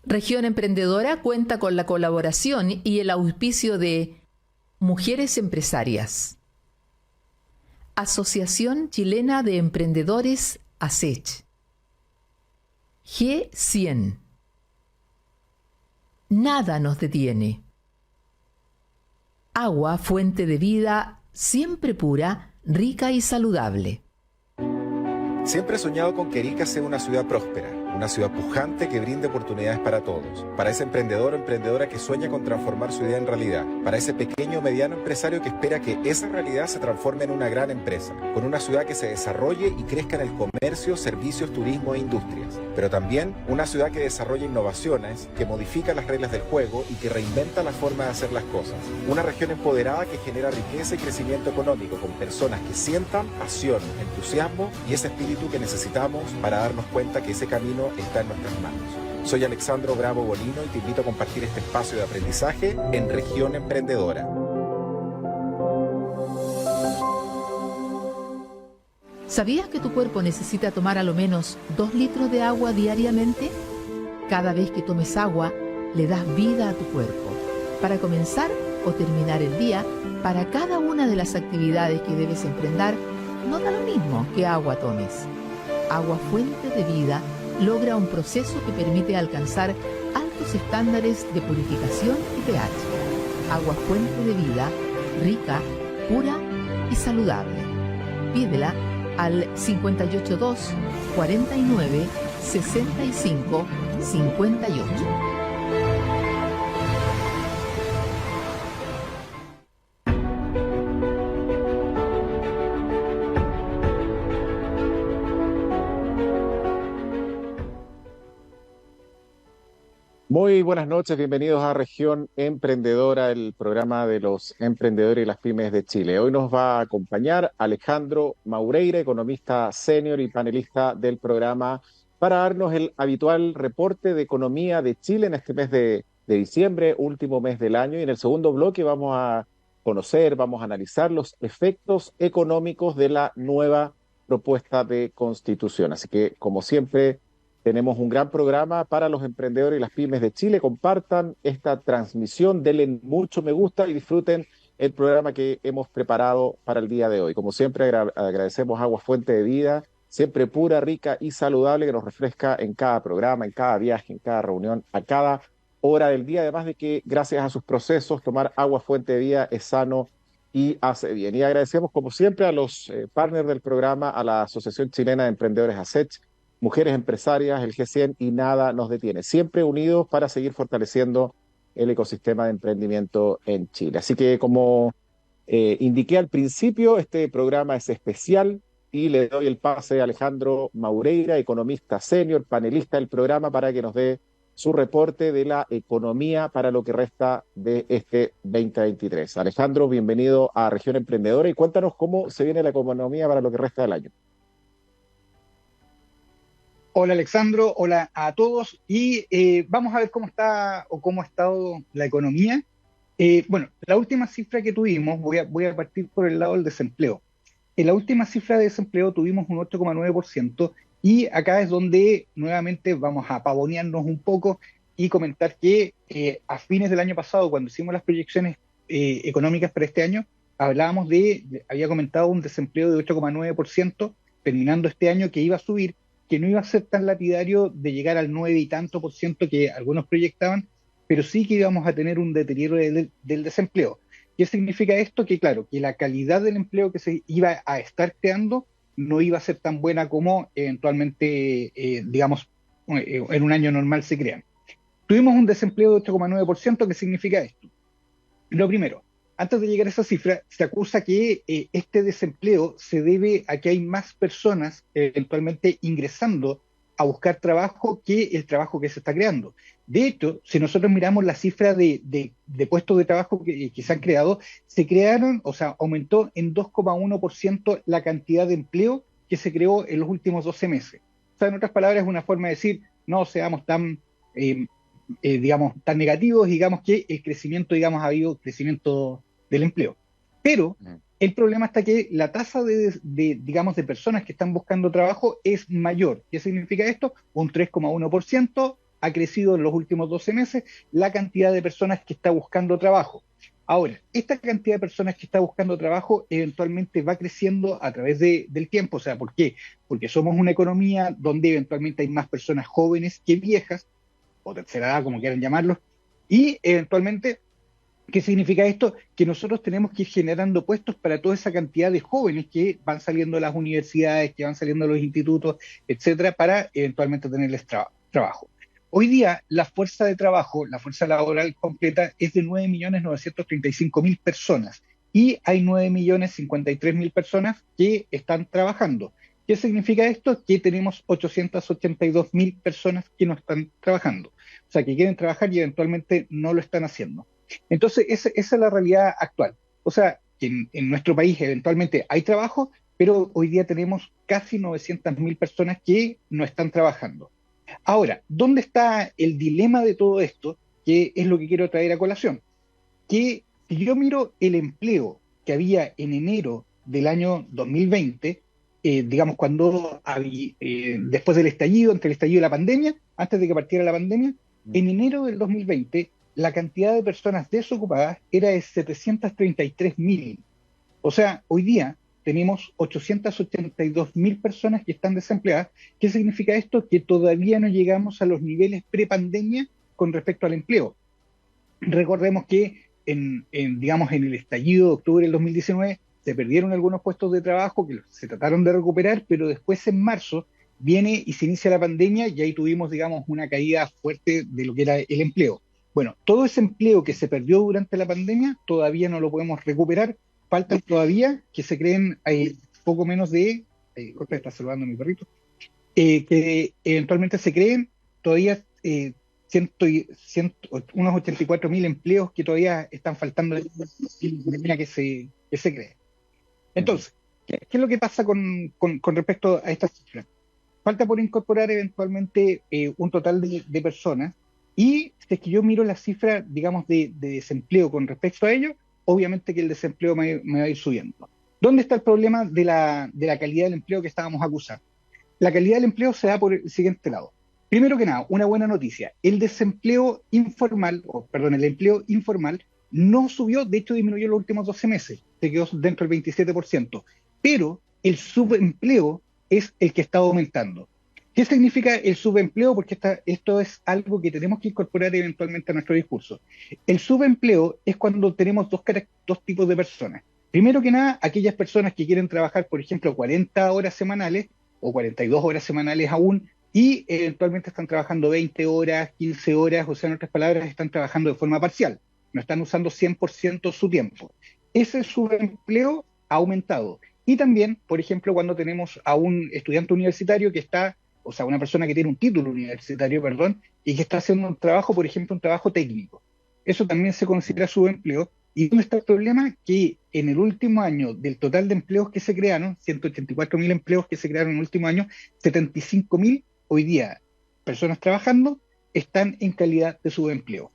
Región Emprendedora cuenta con la colaboración y el auspicio de Mujeres Empresarias, Asociación Chilena de Emprendedores ASECH, G100, Nada nos detiene, Agua, fuente de vida, siempre pura, rica y saludable. Siempre he soñado con que Arica sea una ciudad próspera, una ciudad pujante que brinde oportunidades para todos. Para ese emprendedor o emprendedora que sueña con transformar su idea en realidad. Para ese pequeño o mediano empresario que espera que esa realidad se transforme en una gran empresa. Con una ciudad que se desarrolle y crezca en el comercio, servicios, turismo e industrias. Pero también una ciudad que desarrolla innovaciones, que modifica las reglas del juego y que reinventa la forma de hacer las cosas. Una región empoderada que genera riqueza y crecimiento económico con personas que sientan pasión, entusiasmo y ese espíritu que necesitamos para darnos cuenta que ese camino está en nuestras manos. Soy Alexandro Bravo Bolino y te invito a compartir este espacio de aprendizaje en Región Emprendedora. ¿Sabías que tu cuerpo necesita tomar a lo menos 2 litros de agua diariamente? Cada vez que tomes agua, le das vida a tu cuerpo. Para comenzar o terminar el día, para cada una de las actividades que debes emprender, no da lo mismo que agua tomes. Agua Fuente de Vida logra un proceso que permite alcanzar altos estándares de purificación y pH. Agua Fuente de Vida, rica, pura y saludable. Pídela al 582 49 65 58. Muy buenas noches, bienvenidos a Región Emprendedora, el programa de los emprendedores y las pymes de Chile. Hoy nos va a acompañar Alejandro Maureira, economista senior y panelista del programa, para darnos el habitual reporte de economía de Chile en este mes de diciembre, último mes del año. Y en el segundo bloque vamos a conocer, vamos a analizar los efectos económicos de la nueva propuesta de Constitución. Así que, como siempre, tenemos un gran programa para los emprendedores y las pymes de Chile. Compartan esta transmisión, denle mucho me gusta y disfruten el programa que hemos preparado para el día de hoy. Como siempre, agradecemos Agua Fuente de Vida, siempre pura, rica y saludable, que nos refresca en cada programa, en cada viaje, en cada reunión, a cada hora del día. Además de que, gracias a sus procesos, tomar Agua Fuente de Vida es sano y hace bien. Y agradecemos, como siempre, a los partners del programa, a la Asociación Chilena de Emprendedores ASECH, Mujeres Empresarias, el G100 y Nada nos detiene. Siempre unidos para seguir fortaleciendo el ecosistema de emprendimiento en Chile. Así que, como indiqué al principio, este programa es especial y le doy el pase a Alejandro Maureira, economista senior, panelista del programa, para que nos dé su reporte de la economía para lo que resta de este 2023. Alejandro, bienvenido a Región Emprendedora y cuéntanos cómo se viene la economía para lo que resta del año. Hola Alexandro, hola a todos y vamos a ver cómo está o cómo ha estado la economía. Bueno, la última cifra que tuvimos, voy a partir por el lado del desempleo. En la última cifra de desempleo tuvimos un 8,9% y acá es donde nuevamente vamos a pavonearnos un poco y comentar que a fines del año pasado, cuando hicimos las proyecciones económicas para este año, había comentado un desempleo de 8,9%, terminando este año que iba a subir, que no iba a ser tan lapidario de llegar al 9 y tanto por ciento que algunos proyectaban, pero sí que íbamos a tener un deterioro del desempleo. ¿Qué significa esto? Que claro, que la calidad del empleo que se iba a estar creando no iba a ser tan buena como eventualmente, en un año normal se crean. Tuvimos un desempleo de 8,9%, ¿qué significa esto? Lo primero, antes de llegar a esa cifra, se acusa que este desempleo se debe a que hay más personas eventualmente ingresando a buscar trabajo que el trabajo que se está creando. De hecho, si nosotros miramos la cifra de puestos de trabajo que se han creado, aumentó en 2,1% la cantidad de empleo que se creó en los últimos 12 meses. O sea, en otras palabras, es una forma de decir, no seamos tan tan negativos, digamos que el crecimiento, ha habido crecimiento del empleo. Pero el problema está que la tasa de personas que están buscando trabajo es mayor. ¿Qué significa esto? Un 3,1% ha crecido en los últimos 12 meses la cantidad de personas que está buscando trabajo. Ahora, esta cantidad de personas que está buscando trabajo eventualmente va creciendo a través del tiempo. O sea, ¿por qué? Porque somos una economía donde eventualmente hay más personas jóvenes que viejas, o tercera edad, como quieran llamarlo, y eventualmente, ¿qué significa esto? Que nosotros tenemos que ir generando puestos para toda esa cantidad de jóvenes que van saliendo de las universidades, que van saliendo de los institutos, etcétera, para eventualmente tenerles trabajo. Hoy día, la fuerza de trabajo, la fuerza laboral completa, es de 9.935.000 personas y hay 9.053.000 personas que están trabajando. ¿Qué significa esto? Que tenemos 882.000 personas que no están trabajando. O sea, que quieren trabajar y eventualmente no lo están haciendo. Entonces, esa es la realidad actual. O sea, que en nuestro país eventualmente hay trabajo, pero hoy día tenemos casi 900.000 personas que no están trabajando. Ahora, ¿dónde está el dilema de todo esto? Que es lo que quiero traer a colación. Que si yo miro el empleo que había en enero del año 2020, digamos, después del estallido, entre el estallido y la pandemia, antes de que partiera la pandemia, en enero del 2020, la cantidad de personas desocupadas era de 733.000. O sea, hoy día tenemos 882.000 personas que están desempleadas. ¿Qué significa esto? Que todavía no llegamos a los niveles prepandemia con respecto al empleo. Recordemos que digamos, en el estallido de octubre del 2019 se perdieron algunos puestos de trabajo que se trataron de recuperar, pero después en marzo viene y se inicia la pandemia y ahí tuvimos, digamos, una caída fuerte de lo que era el empleo. Bueno, todo ese empleo que se perdió durante la pandemia todavía no lo podemos recuperar. Faltan todavía que se creen, hay poco menos de, está saludando a mi perrito, que eventualmente se creen todavía unos 84.000 empleos que todavía están faltando en la pandemia que se cree. Entonces, ¿qué es lo que pasa con respecto a estas cifras? Falta por incorporar eventualmente un total de personas, y si es que yo miro las cifras, digamos, de desempleo con respecto a ello, obviamente que el desempleo me va a ir subiendo. ¿Dónde está el problema de la calidad del empleo que estábamos acusando? La calidad del empleo se da por el siguiente lado. Primero que nada, una buena noticia. El empleo informal no subió, de hecho disminuyó en los últimos 12 meses, se quedó dentro del 27%, pero el subempleo es el que está aumentando. ¿Qué significa el subempleo? Porque esto es algo que tenemos que incorporar eventualmente a nuestro discurso. El subempleo es cuando tenemos dos tipos de personas. Primero que nada, aquellas personas que quieren trabajar, por ejemplo, 40 horas semanales o 42 horas semanales aún, y eventualmente están trabajando 20 horas, 15 horas, o sea, en otras palabras, están trabajando de forma parcial, no están usando 100% su tiempo. Ese subempleo ha aumentado. Y también, por ejemplo, cuando tenemos a un estudiante universitario que está, o sea, una persona que tiene un título universitario, perdón, y que está haciendo un trabajo, por ejemplo, un trabajo técnico. Eso también se considera subempleo. ¿Y dónde está el problema? Que en el último año, del total de empleos que se crearon, 184.000 empleos que se crearon en el último año, 75.000 hoy día, personas trabajando, están en calidad de subempleo.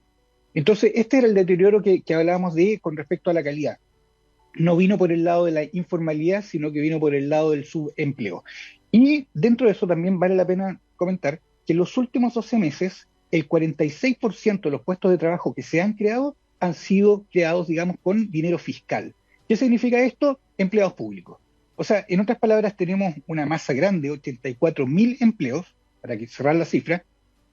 Entonces, este era el deterioro que hablábamos con respecto a la calidad. No vino por el lado de la informalidad, sino que vino por el lado del subempleo. Y dentro de eso también vale la pena comentar que en los últimos 12 meses, el 46% de los puestos de trabajo que se han creado han sido creados, digamos, con dinero fiscal. ¿Qué significa esto? Empleados públicos. O sea, en otras palabras, tenemos una masa grande, 84.000 empleos, para cerrar la cifra.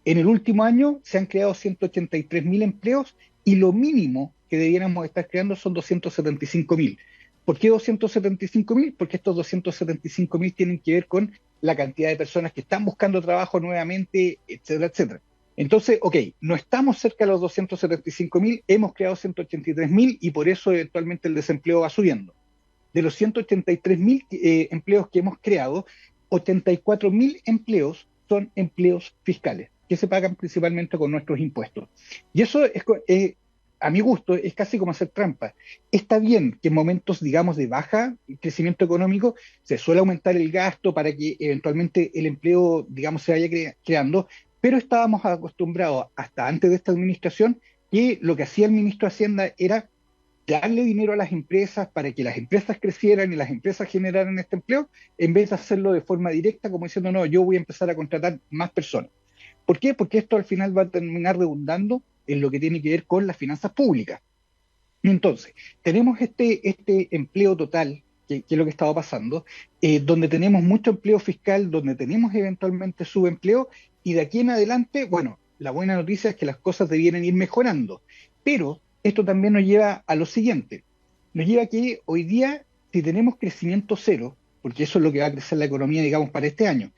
En el último año se han creado 183.000 empleos y lo mínimo que debiéramos estar creando son 275.000. ¿Por qué 275.000? Porque estos 275.000 tienen que ver con la cantidad de personas que están buscando trabajo nuevamente, etcétera, etcétera. Entonces, no estamos cerca de los 275.000, hemos creado 183.000 y por eso eventualmente el desempleo va subiendo. De los 183.000 empleos que hemos creado, 84.000 empleos son empleos fiscales, que se pagan principalmente con nuestros impuestos. Y eso es, a mi gusto, es casi como hacer trampa. Está bien que en momentos, digamos, de baja crecimiento económico se suele aumentar el gasto para que eventualmente el empleo, digamos, se vaya creando, pero estábamos acostumbrados hasta antes de esta administración que lo que hacía el ministro de Hacienda era darle dinero a las empresas para que las empresas crecieran y las empresas generaran este empleo, en vez de hacerlo de forma directa, como diciendo, no, yo voy a empezar a contratar más personas. ¿Por qué? Porque esto al final va a terminar redundando en lo que tiene que ver con las finanzas públicas. Entonces, tenemos este empleo total, que es lo que estaba pasando, donde tenemos mucho empleo fiscal, donde tenemos eventualmente subempleo, y de aquí en adelante, bueno, la buena noticia es que las cosas debieran ir mejorando, pero esto también nos lleva a lo siguiente, nos lleva a que hoy día, si tenemos crecimiento cero, porque eso es lo que va a crecer la economía, digamos, para este año,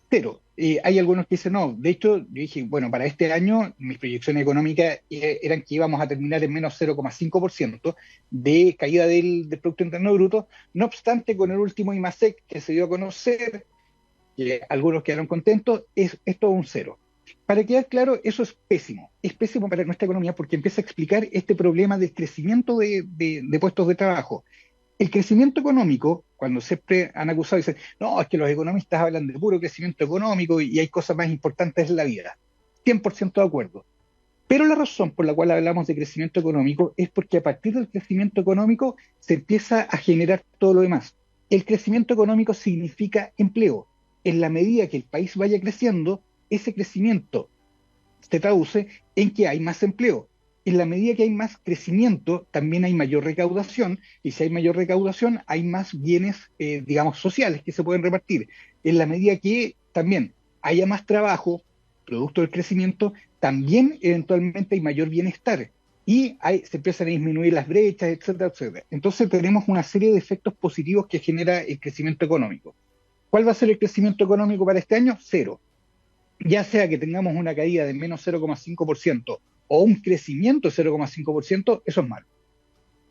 pero hay algunos que dicen no. De hecho, yo dije, bueno, para este año mis proyecciones económicas eran que íbamos a terminar en menos 0,5% de caída del Producto Interno Bruto. No obstante, con el último IMASEC que se dio a conocer, que algunos quedaron contentos, es todo un cero. Para quedar claro, eso es pésimo para nuestra economía porque empieza a explicar este problema del crecimiento de puestos de trabajo. El crecimiento económico, cuando siempre han acusado, dicen, no, es que los economistas hablan de puro crecimiento económico y hay cosas más importantes en la vida. 100% de acuerdo. Pero la razón por la cual hablamos de crecimiento económico es porque a partir del crecimiento económico se empieza a generar todo lo demás. El crecimiento económico significa empleo. En la medida que el país vaya creciendo, ese crecimiento se traduce en que hay más empleo. En la medida que hay más crecimiento, también hay mayor recaudación, y si hay mayor recaudación, hay más bienes, digamos, sociales que se pueden repartir. En la medida que también haya más trabajo, producto del crecimiento, también eventualmente hay mayor bienestar, y se empiezan a disminuir las brechas, etcétera, etcétera. Entonces tenemos una serie de efectos positivos que genera el crecimiento económico. ¿Cuál va a ser el crecimiento económico para este año? Cero. Ya sea que tengamos una caída de menos 0,5% o un crecimiento de 0,5%, eso es malo.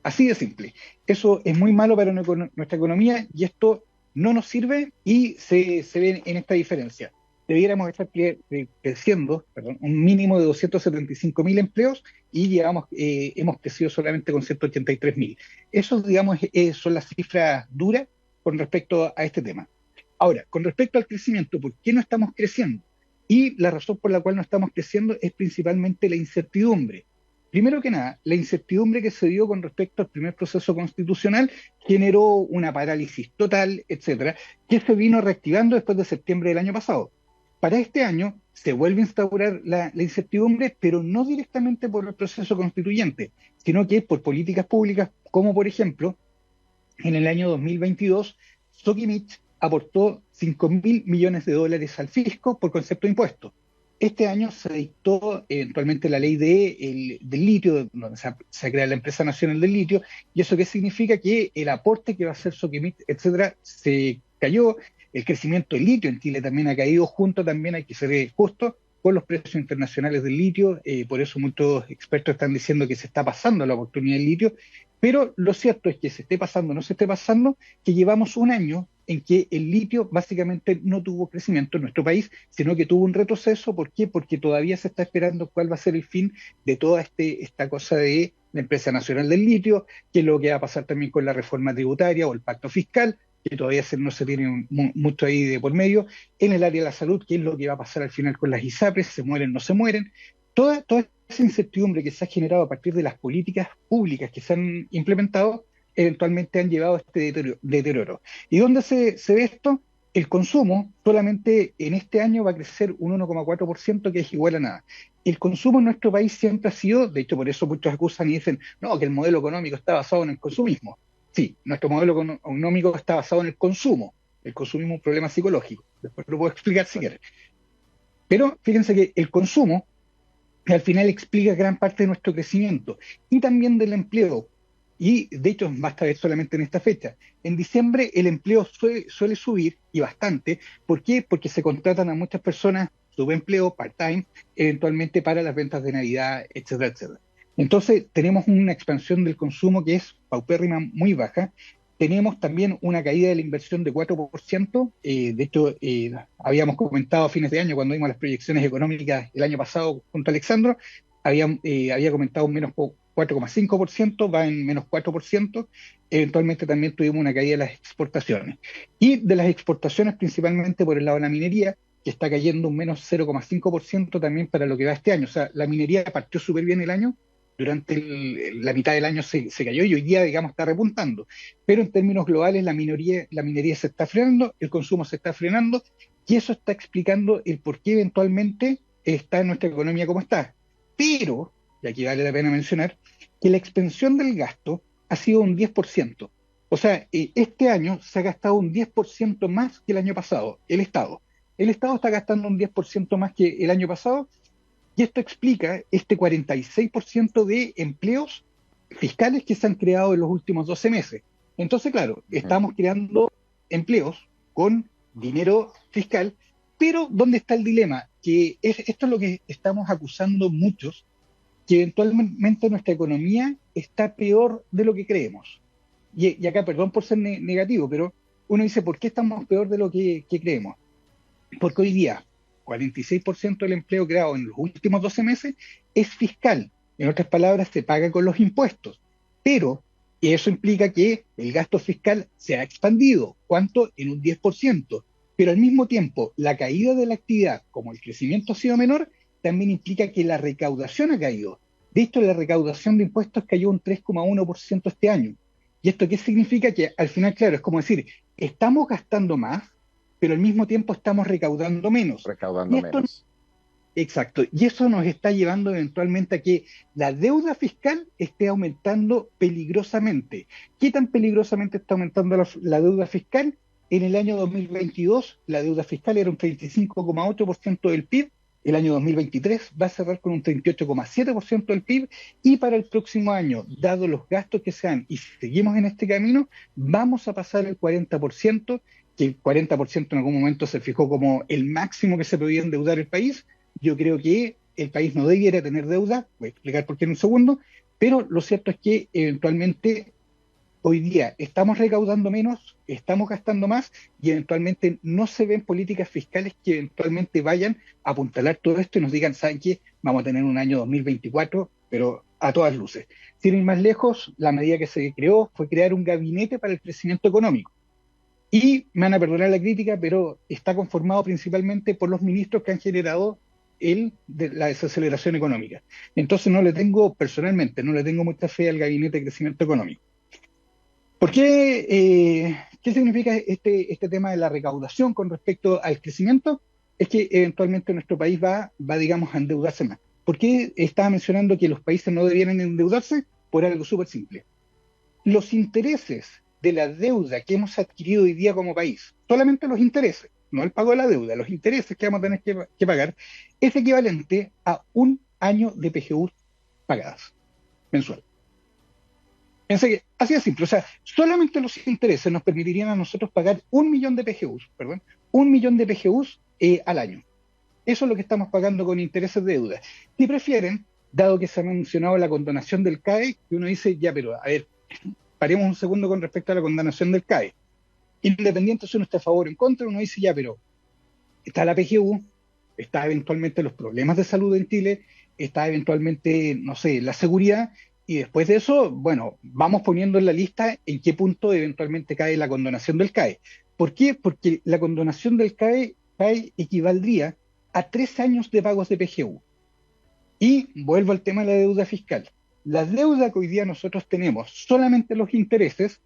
Así de simple. Eso es muy malo para nuestra economía y esto no nos sirve y se ve en esta diferencia. Debiéramos estar creciendo, un mínimo de 275.000 empleos y hemos crecido solamente con 183.000. Eso, digamos, son las cifras duras con respecto a este tema. Ahora, con respecto al crecimiento, ¿por qué no estamos creciendo? Y la razón por la cual no estamos creciendo es principalmente la incertidumbre. Primero que nada, la incertidumbre que se dio con respecto al primer proceso constitucional generó una parálisis total, etcétera, que se vino reactivando después de septiembre del año pasado. Para este año se vuelve a instaurar la incertidumbre, pero no directamente por el proceso constituyente, sino que por políticas públicas, como por ejemplo, en el año 2022, Sokimich aportó $5.000 millones al fisco por concepto de impuestos. Este año se dictó eventualmente la ley del litio, donde se crea la Empresa Nacional del Litio, y eso qué significa que el aporte que va a hacer Sokimich, etcétera, se cayó. El crecimiento del litio en Chile también ha caído junto, también hay que ser justo, con los precios internacionales del litio, por eso muchos expertos están diciendo que se está pasando la oportunidad del litio, pero lo cierto es que se esté pasando o no se esté pasando, que llevamos un año en que el litio básicamente no tuvo crecimiento en nuestro país, sino que tuvo un retroceso. ¿Por qué? Porque todavía se está esperando cuál va a ser el fin de toda esta cosa de la Empresa Nacional del Litio, qué es lo que va a pasar también con la reforma tributaria o el pacto fiscal, que todavía no se tiene mucho ahí de por medio, en el área de la salud, qué es lo que va a pasar al final con las ISAPRES, se mueren, no se mueren. Toda esa incertidumbre que se ha generado a partir de las políticas públicas que se han implementado, eventualmente han llevado a este deterioro. ¿Y dónde se ve esto? El consumo solamente en este año va a crecer un 1,4%, que es igual a nada. El consumo en nuestro país siempre ha sido, de hecho por eso muchos acusan y dicen, no, que el modelo económico está basado en el consumismo. Sí, nuestro modelo económico está basado en el consumo. El consumismo es un problema psicológico. Después lo puedo explicar si quieres. Pero fíjense que el consumo al final explica gran parte de nuestro crecimiento y también del empleo. Y de hecho, basta ver solamente en esta fecha. En diciembre el empleo suele subir, y bastante. ¿Por qué? Porque se contratan a muchas personas, subempleo, part-time, eventualmente para las ventas de Navidad, etcétera, etcétera. Entonces tenemos una expansión del consumo que es paupérrima, muy baja. Tenemos también una caída de la inversión de 4%. De hecho, habíamos comentado a fines de año, cuando vimos las proyecciones económicas el año pasado junto a Alexandro, había comentado un menos 4,5%, va en menos 4%. Eventualmente también tuvimos una caída de las exportaciones. Y de las exportaciones principalmente por el lado de la minería, que está cayendo un menos 0,5% también para lo que va este año. O sea, la minería partió súper bien el año, durante la mitad del año se cayó y hoy día, digamos, está repuntando. Pero en términos globales, la minería se está frenando, el consumo se está frenando, y eso está explicando el por qué eventualmente está nuestra economía como está. Pero, y aquí vale la pena mencionar, que la expansión del gasto ha sido un 10%. O sea, este año se ha gastado un 10% más que el año pasado, el Estado. El Estado está gastando un 10% más que el año pasado, y esto explica este 46% de empleos fiscales que se han creado en los últimos 12 meses. Entonces, claro, estamos creando empleos con dinero fiscal, pero ¿dónde está el dilema? Esto es lo que estamos acusando muchos, que eventualmente nuestra economía está peor de lo que creemos. Y acá, perdón por ser negativo, pero uno dice, ¿por qué estamos peor de lo que creemos? Porque hoy día, 46% del empleo creado en los últimos 12 meses es fiscal. En otras palabras, se paga con los impuestos. Pero eso implica que el gasto fiscal se ha expandido. ¿Cuánto? En un 10%. Pero al mismo tiempo, la caída de la actividad, como el crecimiento ha sido menor, también implica que la recaudación ha caído. De hecho, la recaudación de impuestos cayó un 3,1% este año. ¿Y esto qué significa? Que al final, claro, es como decir, estamos gastando más, pero al mismo tiempo estamos recaudando menos. Recaudando menos. Exacto. Y eso nos está llevando eventualmente a que la deuda fiscal esté aumentando peligrosamente. ¿Qué tan peligrosamente está aumentando la deuda fiscal? En el año 2022, la deuda fiscal era un 35,8% del PIB. El año 2023 va a cerrar con un 38,7% del PIB. Y para el próximo año, dado los gastos que se dan, y si seguimos en este camino, vamos a pasar el 40%, que el 40% en algún momento se fijó como el máximo que se podía endeudar el país. Yo creo que el país no debiera tener deuda, voy a explicar por qué en un segundo, pero lo cierto es que eventualmente hoy día estamos recaudando menos, estamos gastando más y eventualmente no se ven políticas fiscales que eventualmente vayan a apuntalar todo esto y nos digan, ¿saben qué? Vamos a tener un año 2024, pero a todas luces. Sin ir más lejos, la medida que se creó fue crear un gabinete para el crecimiento económico. Y me van a perdonar la crítica, pero está conformado principalmente por los ministros que han generado la desaceleración económica. Entonces personalmente, no le tengo mucha fe al gabinete de crecimiento económico. ¿Por qué? ¿Qué significa este tema de la recaudación con respecto al crecimiento? Es que eventualmente nuestro país va, digamos, a endeudarse más. ¿Por qué estaba mencionando que los países no debieran endeudarse? Por algo súper simple. Los intereses de la deuda que hemos adquirido hoy día como país, solamente los intereses, no el pago de la deuda, los intereses que vamos a tener que pagar, es equivalente a un año de PGU pagadas, mensual. Piensa que, así de simple, o sea, solamente los intereses nos permitirían a nosotros pagar 1 millón de PGUs, 1 millón de PGUs al año. Eso es lo que estamos pagando con intereses de deuda. Si prefieren, dado que se ha mencionado la condonación del CAE, que uno dice, ya, pero a ver, paremos un segundo con respecto a la condonación del CAE. Independiente si uno está a favor o en contra, uno dice, ya, pero está la PGU, está eventualmente los problemas de salud en Chile, está eventualmente, no sé, la seguridad, y después de eso, bueno, vamos poniendo en la lista en qué punto eventualmente cae la condonación del CAE. ¿Por qué? Porque la condonación del CAE equivaldría a 3 años de pagos de PGU. Y vuelvo al tema de la deuda fiscal. La deuda que hoy día nosotros tenemos, solamente los intereses,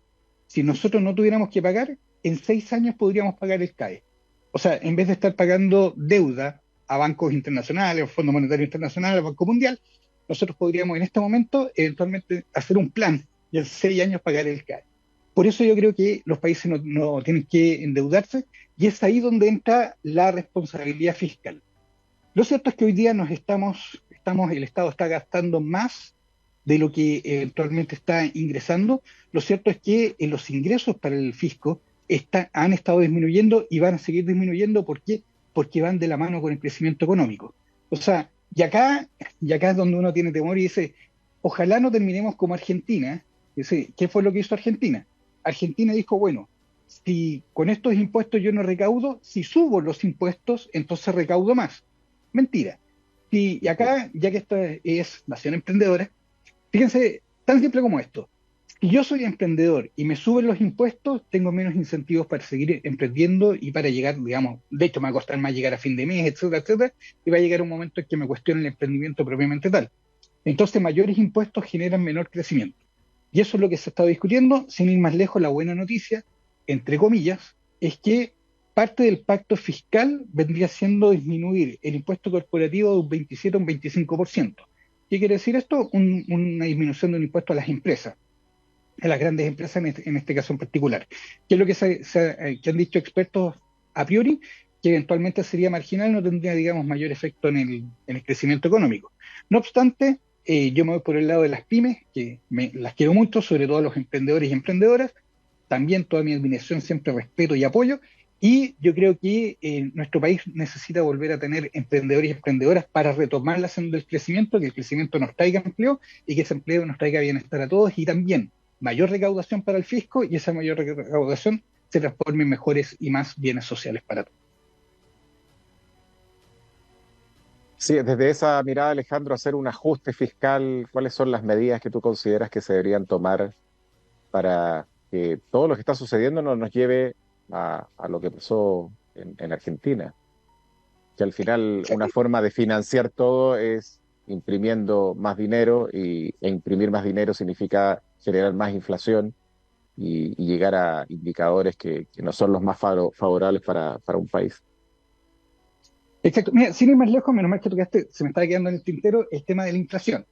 si nosotros no tuviéramos que pagar, en 6 años podríamos pagar el CAE. O sea, en vez de estar pagando deuda a bancos internacionales, al Fondo Monetario Internacional, al Banco Mundial, nosotros podríamos en este momento eventualmente hacer un plan y en 6 años pagar el CAE. Por eso yo creo que los países no tienen que endeudarse y es ahí donde entra la responsabilidad fiscal. Lo cierto es que hoy día el Estado está gastando más de lo que eventualmente está ingresando. Lo cierto es que los ingresos para el fisco han estado disminuyendo y van a seguir disminuyendo. ¿Por qué? Porque van de la mano con el crecimiento económico. O sea, y acá es donde uno tiene temor y dice, ojalá no terminemos como Argentina. Dice, ¿qué fue lo que hizo Argentina? Argentina dijo, bueno, si con estos impuestos yo no recaudo, si subo los impuestos, entonces recaudo más. Mentira. Y acá, ya que esto es Nación Emprendedora, fíjense, tan simple como esto. Si yo soy emprendedor y me suben los impuestos, tengo menos incentivos para seguir emprendiendo y para llegar, digamos, de hecho me va a costar más llegar a fin de mes, etcétera, etcétera, y va a llegar un momento en que me cuestione el emprendimiento propiamente tal. Entonces, mayores impuestos generan menor crecimiento. Y eso es lo que se está discutiendo. Sin ir más lejos, la buena noticia, entre comillas, es que parte del pacto fiscal vendría siendo disminuir el impuesto corporativo de un 27 a un 25%. ¿Qué quiere decir esto? Una disminución de un impuesto a las empresas, a las grandes empresas en este caso en particular. ¿Qué es lo que han dicho expertos a priori? Que eventualmente sería marginal, no tendría, digamos, mayor efecto en el crecimiento económico. No obstante, yo me voy por el lado de las pymes, que las quiero mucho, sobre todo a los emprendedores y emprendedoras. También toda mi admiración, siempre respeto y apoyo. Y yo creo que nuestro país necesita volver a tener emprendedores y emprendedoras para retomar la senda del crecimiento, que el crecimiento nos traiga empleo y que ese empleo nos traiga bienestar a todos y también mayor recaudación para el fisco y esa mayor recaudación se transforme en mejores y más bienes sociales para todos. Sí, desde esa mirada, Alejandro, hacer un ajuste fiscal, ¿cuáles son las medidas que tú consideras que se deberían tomar para que todo lo que está sucediendo no nos lleve a lo que pasó en Argentina? Que al final una forma de financiar todo es imprimiendo más dinero e imprimir más dinero significa generar más inflación y llegar a indicadores que no son los más favorables para un país. Exacto. Mira, sin ir más lejos, menos mal que tocaste, se me estaba quedando en el tintero el tema de la inflación.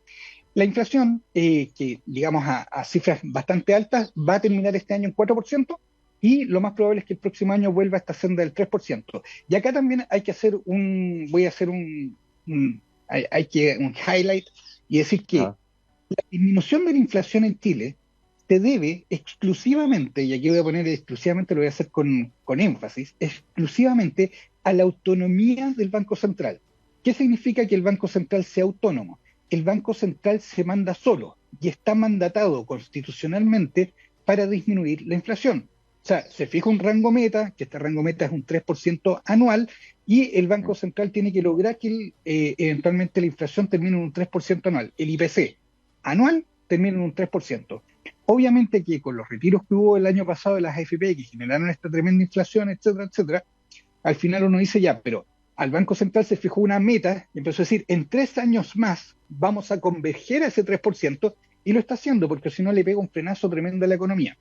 La inflación, que digamos a cifras bastante altas, va a terminar este año en 4% y lo más probable es que el próximo año vuelva a esta senda del 3%. Y acá también hay que hacer un highlight y decir que la disminución de la inflación en Chile se debe exclusivamente, y aquí voy a poner exclusivamente, lo voy a hacer con énfasis, exclusivamente a la autonomía del Banco Central. ¿Qué significa que el Banco Central sea autónomo? El Banco Central se manda solo y está mandatado constitucionalmente para disminuir la inflación. O sea, se fija un rango meta, que este rango meta es un 3% anual, y el Banco Central tiene que lograr que eventualmente la inflación termine en un 3% anual. El IPC anual termina en un 3%. Obviamente que con los retiros que hubo el año pasado de las AFP, que generaron esta tremenda inflación, etcétera, etcétera, al final uno dice ya, pero al Banco Central se fijó una meta y empezó a decir, en 3 años más vamos a converger a ese 3%, y lo está haciendo porque si no le pega un frenazo tremendo a la economía.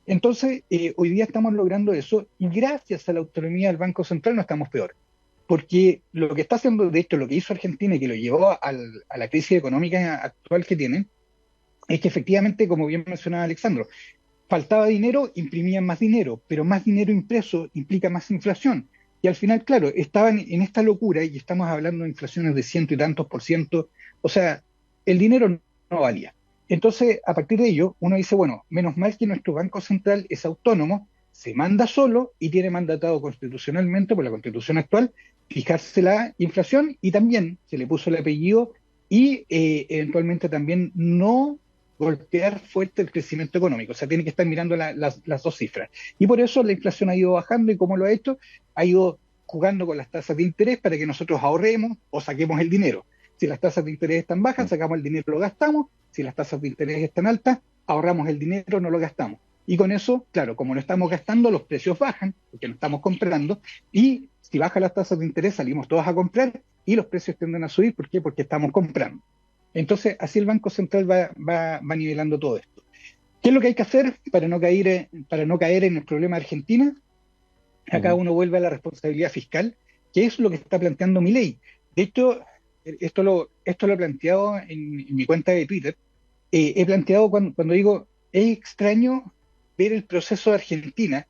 Entonces, hoy día estamos logrando eso y gracias a la autonomía del Banco Central no estamos peor. Porque lo que está haciendo, de hecho, lo que hizo Argentina y que lo llevó a la crisis económica actual que tienen, es que efectivamente, como bien mencionaba Alexandro, faltaba dinero, imprimían más dinero, pero más dinero impreso implica más inflación. Y al final, claro, estaban en esta locura y estamos hablando de inflaciones de ciento y tantos %. O sea, el dinero no valía. Entonces, a partir de ello, uno dice, bueno, menos mal que nuestro Banco Central es autónomo, se manda solo y tiene mandatado constitucionalmente, por la Constitución actual, fijarse la inflación y también se le puso el apellido y eventualmente también no golpear fuerte el crecimiento económico. O sea, tiene que estar mirando las dos cifras. Y por eso la inflación ha ido bajando y como lo ha hecho, ha ido jugando con las tasas de interés para que nosotros ahorremos o saquemos el dinero. Si las tasas de interés están bajas, sacamos el dinero y lo gastamos. Si las tasas de interés están altas, ahorramos el dinero, no lo gastamos. Y con eso, claro, como no estamos gastando, los precios bajan, porque no estamos comprando, y si bajan las tasas de interés, salimos todos a comprar y los precios tienden a subir. ¿Por qué? Porque estamos comprando. Entonces, así el Banco Central va nivelando todo esto. ¿Qué es lo que hay que hacer para no caer en el problema de Argentina? Acá uno vuelve a la responsabilidad fiscal, que es lo que está planteando Milei. De hecho, esto lo he planteado en mi cuenta de Twitter. He planteado cuando digo, es extraño ver el proceso de Argentina,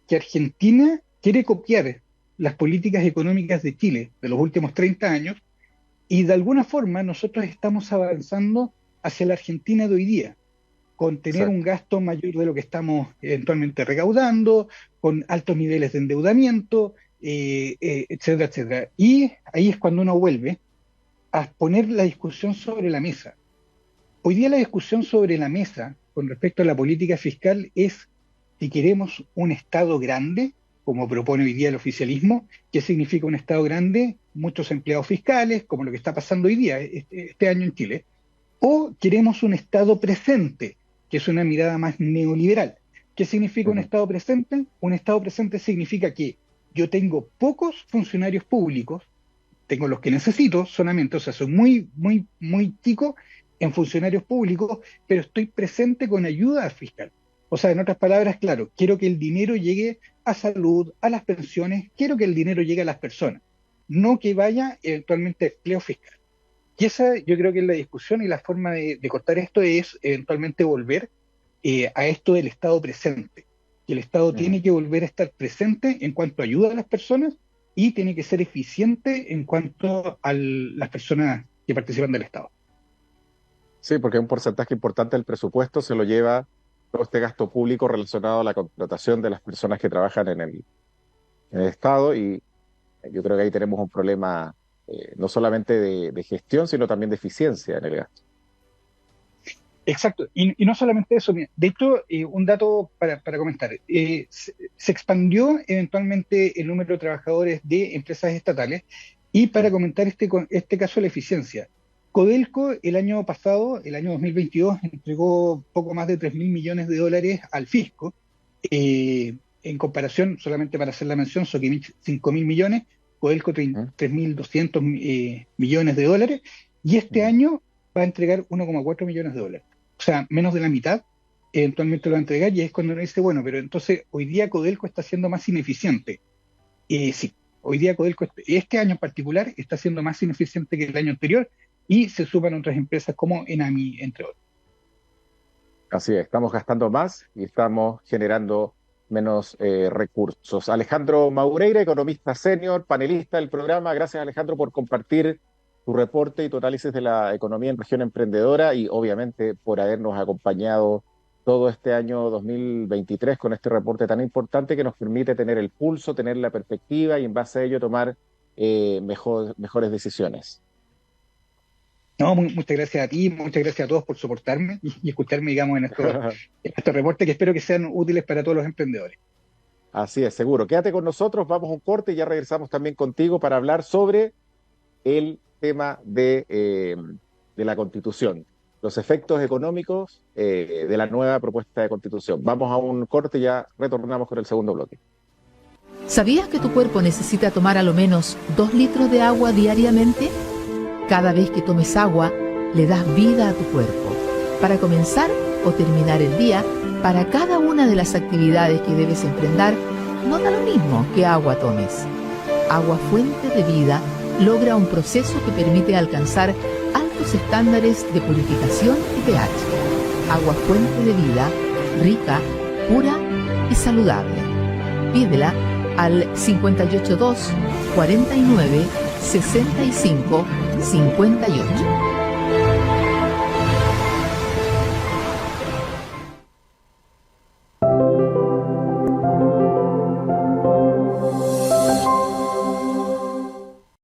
que Argentina quiere copiar las políticas económicas de Chile de los últimos 30 años, y de alguna forma nosotros estamos avanzando hacia la Argentina de hoy día, con tener un gasto mayor de lo que estamos eventualmente recaudando, con altos niveles de endeudamiento, etcétera, etcétera. Y ahí es cuando uno vuelve a poner la discusión sobre la mesa. Hoy día la discusión sobre la mesa con respecto a la política fiscal es si queremos un Estado grande, como propone hoy día el oficialismo. ¿Qué significa un Estado grande? Muchos empleados fiscales, como lo que está pasando hoy día, este año en Chile. O queremos un Estado presente, que es una mirada más neoliberal. ¿Qué significa un Estado presente? Un Estado presente significa que yo tengo pocos funcionarios públicos, tengo los que necesito solamente, o sea, soy muy, muy, muy chico en funcionarios públicos, pero estoy presente con ayuda fiscal. O sea, en otras palabras, claro, quiero que el dinero llegue a salud, a las pensiones, quiero que el dinero llegue a las personas, no que vaya eventualmente a empleo fiscal. Y esa yo creo que es la discusión y la forma de cortar esto es eventualmente volver a esto del Estado presente. Que el Estado tiene que volver a estar presente en cuanto a ayuda a las personas y tiene que ser eficiente en cuanto a las personas que participan del Estado. Sí, porque un porcentaje importante del presupuesto se lo lleva todo este gasto público relacionado a la contratación de las personas que trabajan en el Estado, y yo creo que ahí tenemos un problema no solamente de gestión, sino también de eficiencia en el gasto. Exacto, y no solamente eso, mira, de hecho, un dato para comentar, se expandió eventualmente el número de trabajadores de empresas estatales, y para comentar este caso de la eficiencia, Codelco el año pasado, el año 2022, entregó poco más de 3.000 millones de dólares al fisco, en comparación, solamente para hacer la mención, Soquimich 5.000 millones, Codelco 3.200 millones de dólares, y este año va a entregar 1,4 millones de dólares. O sea, menos de la mitad, eventualmente lo va a entregar, y es cuando uno dice, bueno, pero entonces hoy día Codelco está siendo más ineficiente. Sí, hoy día Codelco, este año en particular, está siendo más ineficiente que el año anterior, y se suman otras empresas como Enami, entre otros. Así es, estamos gastando más y estamos generando menos recursos. Alejandro Maureira, economista senior, panelista del programa. Gracias, Alejandro, por compartir tu reporte y tu análisis de la economía en región emprendedora, y obviamente por habernos acompañado todo este año 2023 con este reporte tan importante que nos permite tener el pulso, tener la perspectiva y en base a ello tomar mejores decisiones. No, muchas gracias a ti, muchas gracias a todos por soportarme y escucharme, digamos, en estos reportes que espero que sean útiles para todos los emprendedores. Así es, seguro. Quédate con nosotros, vamos a un corte y ya regresamos también contigo para hablar sobre el tema de la Constitución, los efectos económicos de la nueva propuesta de Constitución. Vamos a un corte y ya retornamos con el segundo bloque. ¿Sabías que tu cuerpo necesita tomar a lo menos 2 litros de agua diariamente? Cada vez que tomes agua, le das vida a tu cuerpo. Para comenzar o terminar el día, para cada una de las actividades que debes emprender, no da lo mismo qué agua tomes. Agua Fuente de Vida logra un proceso que permite alcanzar altos estándares de purificación y pH. Agua Fuente de Vida, rica, pura y saludable. Pídela al 582 49 65 58.